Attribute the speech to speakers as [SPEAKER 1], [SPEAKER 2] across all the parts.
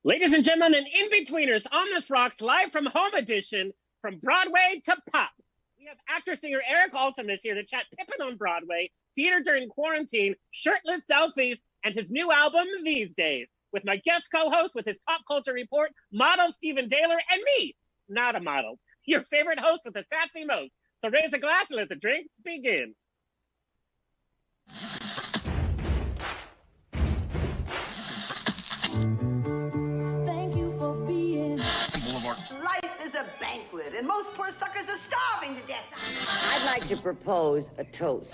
[SPEAKER 1] Ladies and gentlemen, and in-betweeners on this Rocks live from home edition, from Broadway to pop. We have actor-singer Erik Altemus here to chat Pippin on Broadway, theater during quarantine, shirtless selfies, and his new album, These Days. With my guest co-host with his pop culture report, model Stephen Dehler, and me, not a model, your favorite host with the sassy most. So raise a glass and let the drinks begin.
[SPEAKER 2] Life is a banquet, and most poor suckers are starving to death.
[SPEAKER 3] I'd like to propose a toast.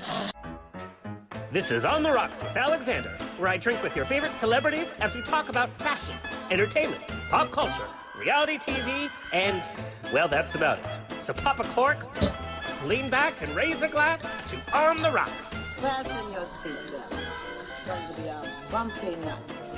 [SPEAKER 1] This is On the Rocks with Alexander, where I drink with your favorite celebrities as we talk about fashion, entertainment, pop culture, reality TV, and, well, that's about it. So pop a cork, lean back, and raise a glass to On the Rocks.
[SPEAKER 4] Fasten your seatbelts. It's going to be a bumpy night.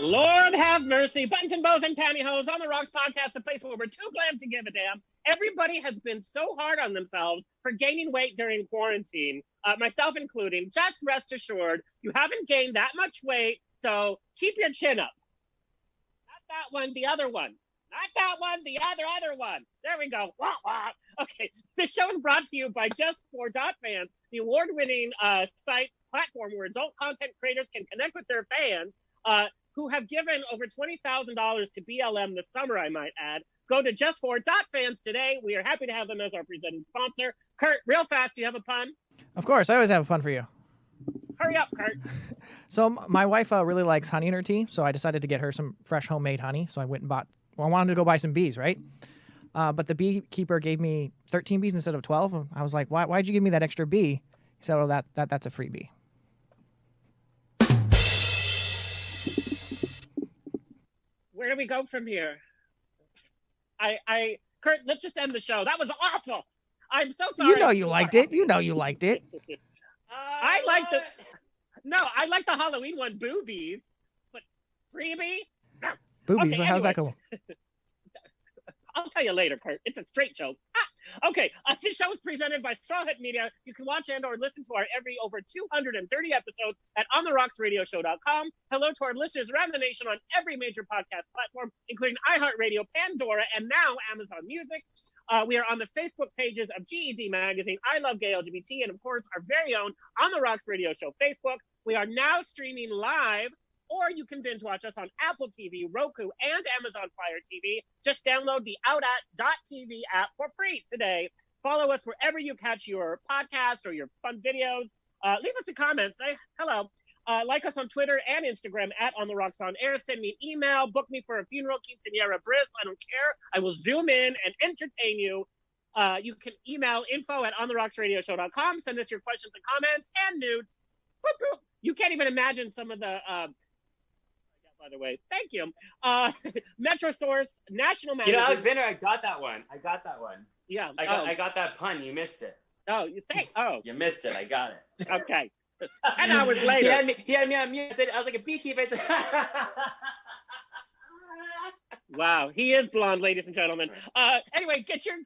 [SPEAKER 1] Lord have mercy. Buttons and bows and pantyhose on the Rocks podcast, the place where we're too glam to give a damn. Everybody has been so hard on themselves for gaining weight during quarantine, myself including. Just rest assured, you haven't gained that much weight, so keep your chin up. Not that one, the other one. Not that one, the other one. There we go. Wah, wah. Okay, this show is brought to you by Just for Fans, the award-winning site platform where adult content creators can connect with their fans. Who have given over $20,000 to BLM this summer, I might add. Go to justfor.fans today. We are happy to have them as our presenting sponsor. Kurt, real fast, do you have a pun?
[SPEAKER 5] Of course, I always have a pun for you.
[SPEAKER 1] Hurry up, Kurt.
[SPEAKER 5] So my wife really likes honey in her tea, so I decided to get her some fresh homemade honey. So I went and bought, I wanted to go buy some bees, right? But the beekeeper gave me 13 bees instead of 12. I was like, why'd you give me that extra bee? He said, oh, that's a freebie.
[SPEAKER 1] Where do we go from here? Kurt, let's just end the show. That was awful. I'm so sorry.
[SPEAKER 5] You know you liked it. You know you liked it.
[SPEAKER 1] I liked it. No, I like the Halloween one, boobies. But freebie? No.
[SPEAKER 5] Boobies,
[SPEAKER 1] Okay,
[SPEAKER 5] how's that
[SPEAKER 1] anyway.
[SPEAKER 5] go?
[SPEAKER 1] I'll tell you later, Kurt. It's a straight joke. Okay, this show is presented by Straw Hat Media. You can watch and or listen to our over 230 episodes at ontherocksradioshow.com. Hello to our listeners around the nation on every major podcast platform, including iHeartRadio, Pandora, and now Amazon Music. We are on the Facebook pages of GED Magazine, I Love Gay LGBT, and of course, our very own On the Rocks Radio Show Facebook. We are now streaming live, or you can binge watch us on Apple TV, Roku, and Amazon Fire TV. Just download the Outat.tv app for free today. Follow us wherever you catch your podcasts or your fun videos. Leave us a comment. Say hello. Like us on Twitter and Instagram at On The Rocks On Air. Send me an email. Book me for a funeral, quinceañera, bris. I don't care. I will zoom in and entertain you. You can email info@ontherocksradioshow.com. Send us your questions and comments and nudes. Boop, boop. You can't even imagine some of the... by the way, thank you. Metro Source, National Magazine.
[SPEAKER 6] You know, Alexander, I got that one.
[SPEAKER 1] Yeah.
[SPEAKER 6] I got that pun. You missed it.
[SPEAKER 1] Oh, you think? Oh.
[SPEAKER 6] You missed it. I got it.
[SPEAKER 1] Okay. 10 hours later.
[SPEAKER 6] He had me on mute. I was like a beekeeper.
[SPEAKER 1] Wow, he is blonde, ladies and gentlemen. Anyway, get your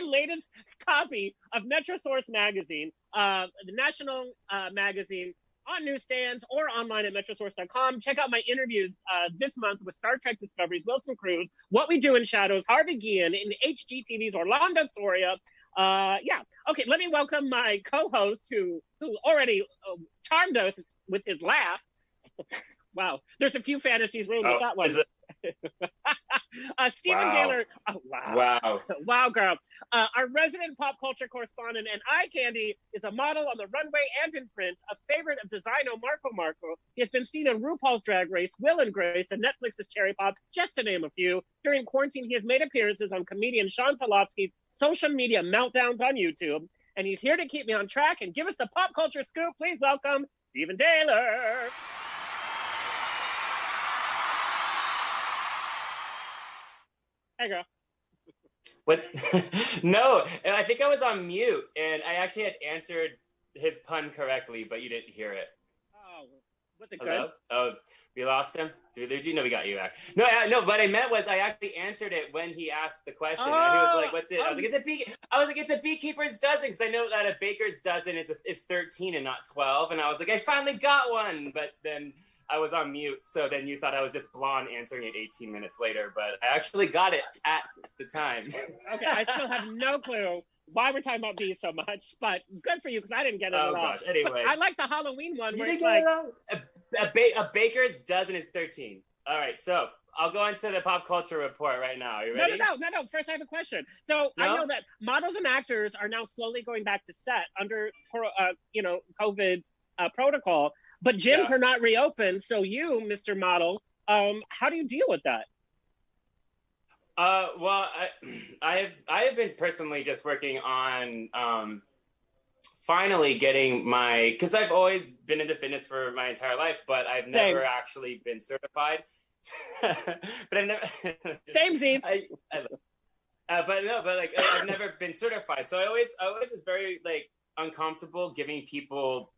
[SPEAKER 1] latest copy of Metro Source Magazine, the national magazine, on newsstands or online at metrosource.com. Check out my interviews this month with Star Trek Discovery's Wilson Cruz, What We Do in Shadows, Harvey Guillen, and HGTV's Orlando Soria. Yeah. Okay, let me welcome my co-host who already charmed us with his laugh. Wow, there's a few fantasies ruined with that one. Stephen Dehler. Oh, wow. Wow, girl. Our resident pop culture correspondent and eye candy is a model on the runway and in print, a favorite of Designo Marco. He has been seen on RuPaul's Drag Race, Will and Grace, and Netflix's Cherry Pop, just to name a few. During quarantine, he has made appearances on comedian Sean Polofsky's social media meltdowns on YouTube, and he's here to keep me on track and give us the pop culture scoop. Please welcome Stephen Dehler. Hey, girl.
[SPEAKER 6] What? No, I think I was on mute, and I actually had answered his pun correctly, but you didn't hear it.
[SPEAKER 1] Oh, what's it
[SPEAKER 6] Hello?
[SPEAKER 1] good?
[SPEAKER 6] Oh, we lost him? Did you know we got you back? No, what I meant was I actually answered it when he asked the question. And he was like, what's it? I was like, it's a beekeeper's dozen, because I know that a baker's dozen is 13 and not 12. And I was like, I finally got one. But then I was on mute, so then you thought I was just blonde answering it 18 minutes later, but I actually got it at the time.
[SPEAKER 1] Okay, I still have no clue why we're talking about bees so much, but good for you because I didn't get it at all.
[SPEAKER 6] Oh gosh, anyway.
[SPEAKER 1] But I like the Halloween one.
[SPEAKER 6] You
[SPEAKER 1] Where
[SPEAKER 6] didn't
[SPEAKER 1] it's
[SPEAKER 6] get
[SPEAKER 1] like,
[SPEAKER 6] it all? A baker's dozen is 13. All right, so I'll go into the pop culture report right now. Are you ready?
[SPEAKER 1] No. First, I have a question. So
[SPEAKER 6] No?
[SPEAKER 1] I know that models and actors are now slowly going back to set under, COVID protocol, but gyms are not reopened. So you, Mr. Model, how do you deal with that?
[SPEAKER 6] Well, I have been personally just working on finally getting because I've always been into fitness for my entire life, but I've never actually been certified. But I've never.
[SPEAKER 1] Samesies.
[SPEAKER 6] I've never been certified, so I always was very like uncomfortable giving people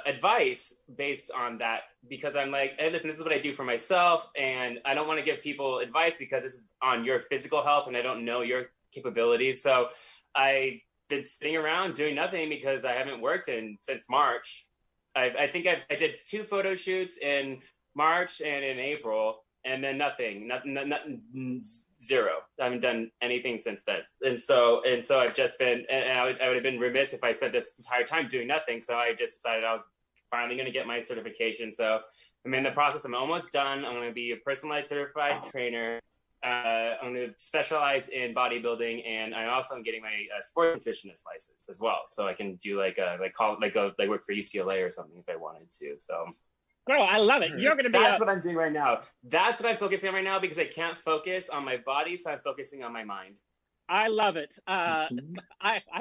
[SPEAKER 6] advice based on that, because I'm like, hey, listen, this is what I do for myself, and I don't want to give people advice because this is on your physical health, and I don't know your capabilities. So I've been sitting around doing nothing because I haven't worked since March. I think I did 2 photo shoots in March and in April, and then nothing, zero. I haven't done anything since then. And so I've just been, and I would have been remiss if I spent this entire time doing nothing. So I just decided I was finally going to get my certification. So I'm in the process. I'm almost done. I'm going to be a personalized certified trainer. I'm going to specialize in bodybuilding, and I also am getting my sports nutritionist license as well. So I can do work for UCLA or something if I wanted to. So.
[SPEAKER 1] Girl, I love it. You're going to be.
[SPEAKER 6] That's what I'm doing right now. That's what I'm focusing on right now because I can't focus on my body, so I'm focusing on my mind.
[SPEAKER 1] I love it. I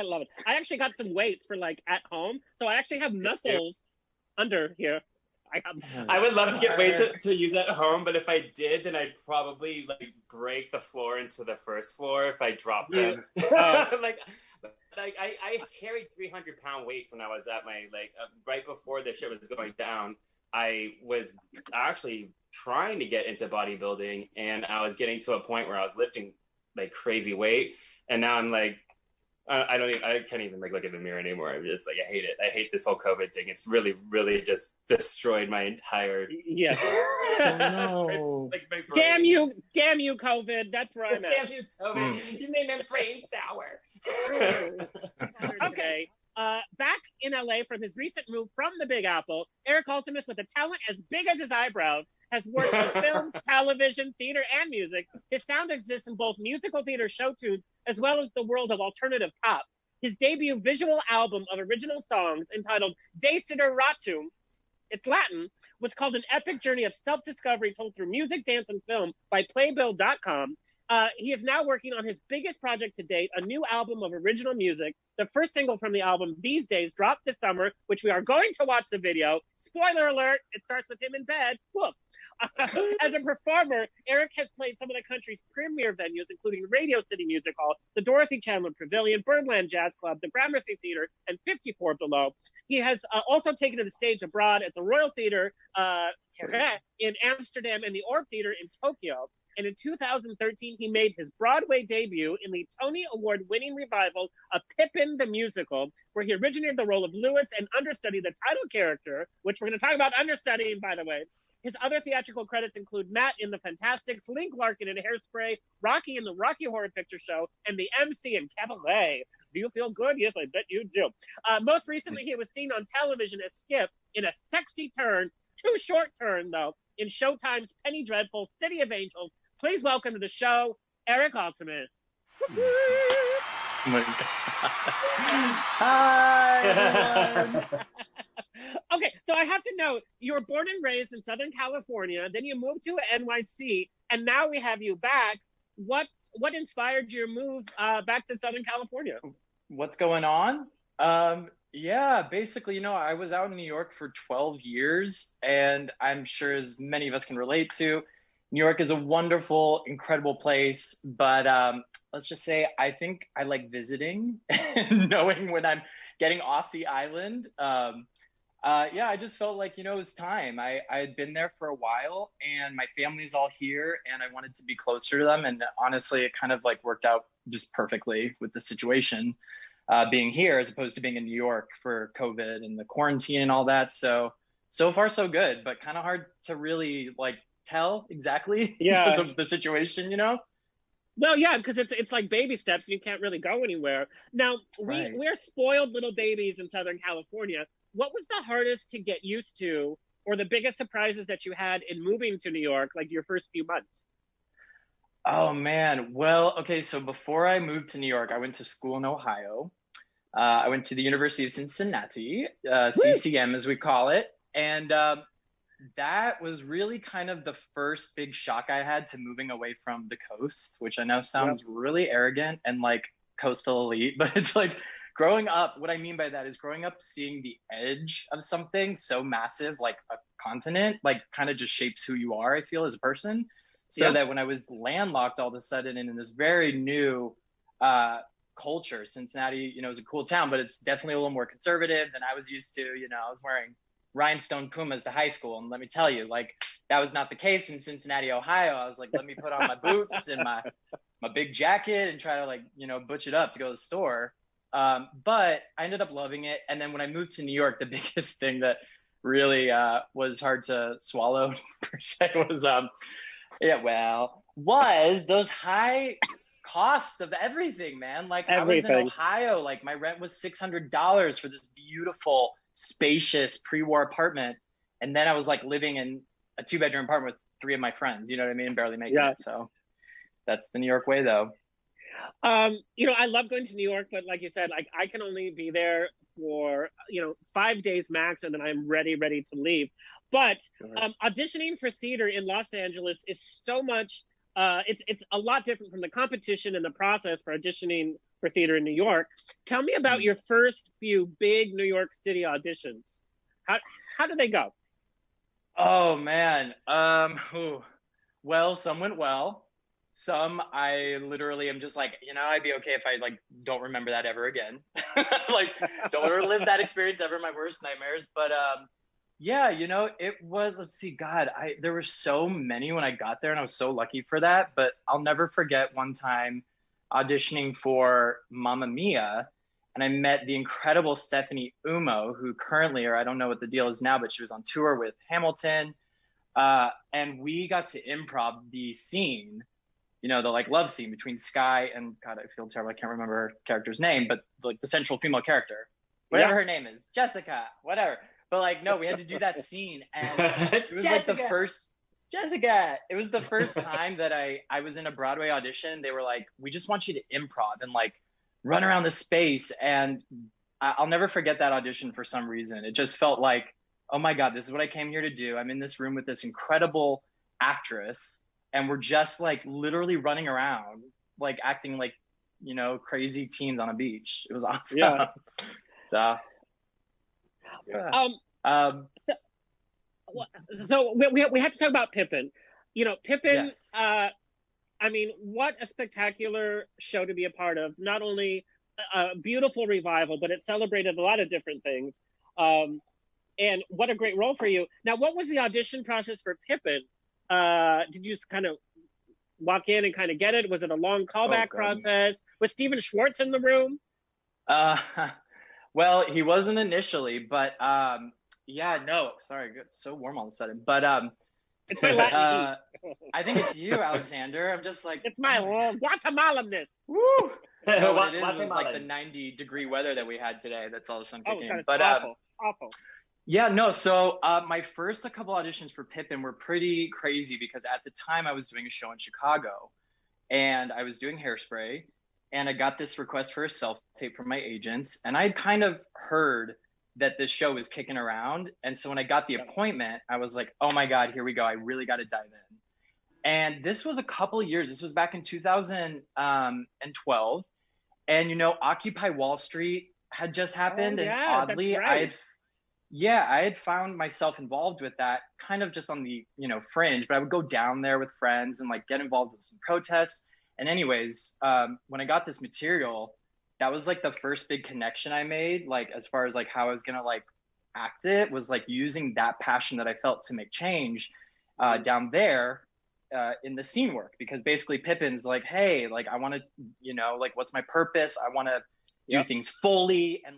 [SPEAKER 1] love it. I actually got some weights for like at home, so I actually have muscles under here.
[SPEAKER 6] I would love to get weights to use at home, but if I did, then I'd probably break the floor into the first floor if I dropped them. I carried 300-pound weights when I was at my right before the shit was going down. I was actually trying to get into bodybuilding, and I was getting to a point where I was lifting crazy weight, and now I'm I can't even look in the mirror anymore. I'm just I hate it. I hate this whole COVID thing. It's really, really just destroyed my entire
[SPEAKER 5] no.
[SPEAKER 6] my brain.
[SPEAKER 1] Damn you, COVID. That's where I'm at.
[SPEAKER 6] Damn you, COVID. You made my brain sour.
[SPEAKER 1] Okay. Back in LA from his recent move from the Big Apple, Erik Altemus, with a talent as big as his eyebrows, has worked in film, television, theater, and music. His sound exists in both musical theater show tunes as well as the world of alternative pop. His debut visual album of original songs, entitled Desideratum, it's Latin, was called an epic journey of self-discovery told through music, dance, and film by Playbill.com. He is now working on his biggest project to date, a new album of original music. The first single from the album, These Days, dropped this summer, which we are going to watch the video. Spoiler alert, it starts with him in bed. Whoop. As a performer, Erik has played some of the country's premier venues, including Radio City Music Hall, the Dorothy Chandler Pavilion, Birdland Jazz Club, the Gramercy Theater, and 54 Below. He has also taken to the stage abroad at the Royal Theater in Amsterdam and the Orb Theater in Tokyo. And in 2013, he made his Broadway debut in the Tony Award-winning revival of Pippin the Musical, where he originated the role of Lewis and understudied the title character, which we're going to talk about understudying, by the way. His other theatrical credits include Matt in The Fantastics, Link Larkin in Hairspray, Rocky in the Rocky Horror Picture Show, and the MC in Cabaret. Do you feel good? Yes, I bet you do. Most recently, he was seen on television as Skip in a sexy turn, too short turn, though, in Showtime's Penny Dreadful, City of Angels. Please welcome to the show, Erik Altemus.
[SPEAKER 7] Oh my God. Hi, everyone.
[SPEAKER 1] Okay, so I have to know, you were born and raised in Southern California, then you moved to NYC, and now we have you back. What inspired your move back to Southern California?
[SPEAKER 7] What's going on? Yeah, basically, I was out in New York for 12 years, and I'm sure as many of us can relate to, New York is a wonderful, incredible place, but let's just say I think I like visiting and knowing when I'm getting off the island. I just felt like, it was time. I had been there for a while, and my family's all here, and I wanted to be closer to them. And honestly, it kind of worked out just perfectly with the situation, being here as opposed to being in New York for COVID and the quarantine and all that. So so far so good, but kind of hard to really like tell exactly
[SPEAKER 1] Yeah.
[SPEAKER 7] because of the situation, you know?
[SPEAKER 1] Well, yeah, because it's like baby steps, and you can't really go anywhere. Now,
[SPEAKER 7] Right.
[SPEAKER 1] we're spoiled little babies in Southern California. What was the hardest to get used to, or the biggest surprises that you had in moving to New York, like your first few months?
[SPEAKER 7] Oh man. Well, okay, so before I moved to New York, I went to school in Ohio. I went to the University of Cincinnati, CCM as we call it. And that was really kind of the first big shock I had to moving away from the coast, which I know sounds really arrogant and like coastal elite, but it's like growing up, what I mean by that is growing up seeing the edge of something so massive, like a continent, like kind of just shapes who you are, I feel, as a person. So that when I was landlocked all of a sudden and in this very new culture, Cincinnati, you know, is a cool town, but it's definitely a little more conservative than I was used to. You know, I was wearing rhinestone Pumas to high school, and let me tell you, like, that was not the case in Cincinnati, Ohio. I was like, let me put on my boots and my big jacket and try to, like, you know, butch it up to go to the store. But I ended up loving it. And then when I moved to New York, the biggest thing that really was hard to swallow per se was those high costs of everything, man. Like
[SPEAKER 1] Everything.
[SPEAKER 7] I was in Ohio, like my rent was $600 for this beautiful, spacious pre-war apartment. And then I was like living in a 2-bedroom apartment with 3 of my friends, you know what I mean? Barely making it. So that's the New York way though.
[SPEAKER 1] You know, I love going to New York, but like you said, like I can only be there for, you know, 5 days max, and then I'm ready to leave. But auditioning for theater in Los Angeles is so much, it's a lot different from the competition and the process for auditioning for theater in New York. Tell me about your first few big New York City auditions. How did they go?
[SPEAKER 7] Oh man. Well, some went well. Some I literally am just like, you know, I'd be okay if I like don't remember that ever again. Like don't ever live that experience ever, my worst nightmares. But yeah, you know, it was, let's see, God, there were so many when I got there, and I was so lucky for that. But I'll never forget one time auditioning for Mamma Mia, and I met the incredible Stephanie Umo, who currently, or I don't know what the deal is now, but she was on tour with Hamilton. And we got to improv the scene, you know, the like love scene between Sky and, God, I feel terrible, I can't remember her character's name, but like the central female character, whatever her name is, Jessica, whatever. But like, no, we had to do that scene, and it was like the first, Jessica, it was the first time that I was in a Broadway audition. They were like, we just want you to improv and like run around the space. And I'll never forget that audition for some reason. It just felt like, oh my God, this is what I came here to do. I'm in this room with this incredible actress, and we're just like literally running around, like acting like, you know, crazy teens on a beach. It was awesome.
[SPEAKER 1] Yeah.
[SPEAKER 7] So, yeah.
[SPEAKER 1] So we have to talk about Pippin. You know, Pippin,
[SPEAKER 7] Yes.
[SPEAKER 1] I mean, what a spectacular show to be a part of. Not only a beautiful revival, but it celebrated a lot of different things. And what a great role for you. Now, what was the audition process for Pippin? Did you just kind of walk in and kind of get it? Was it a long callback process? Was Steven Schwartz in the room?
[SPEAKER 7] Well, he wasn't initially, but yeah, no, sorry, it's so warm all of a sudden. But
[SPEAKER 1] It's my Latin heat.
[SPEAKER 7] I think it's you, Alexander. I'm just like,
[SPEAKER 1] It's my Guatemalan-ness.
[SPEAKER 7] woo. No, what it is
[SPEAKER 6] Guatemalan.
[SPEAKER 7] was like the 90-degree weather that we had today. That's all of a sudden
[SPEAKER 1] Oh,
[SPEAKER 7] kicking
[SPEAKER 1] God,
[SPEAKER 7] in.
[SPEAKER 1] it's
[SPEAKER 7] But
[SPEAKER 1] awful.
[SPEAKER 7] yeah, no. So my first couple auditions for Pippin were pretty crazy because at the time I was doing a show in Chicago, and I was doing Hairspray, and I got this request for a self-tape from my agents, and I had kind of heard that this show was kicking around. And so when I got the appointment, I was like, oh my God, here we go. I really got to dive in. And this was a couple of years. This was back in 2012. And, you know, Occupy Wall Street had just happened.
[SPEAKER 1] Oh, yeah,
[SPEAKER 7] and oddly,
[SPEAKER 1] that's right.
[SPEAKER 7] I had found myself involved with that kind of just on the, you know, fringe, but I would go down there with friends and like get involved with some protests. And anyways, when I got this material, that was like the first big connection I made, like as far as like how I was gonna like act it, was like using that passion that I felt to make change down there in the scene work. Because basically Pippin's like, hey, like I want to, you know, like what's my purpose? I want to do things fully and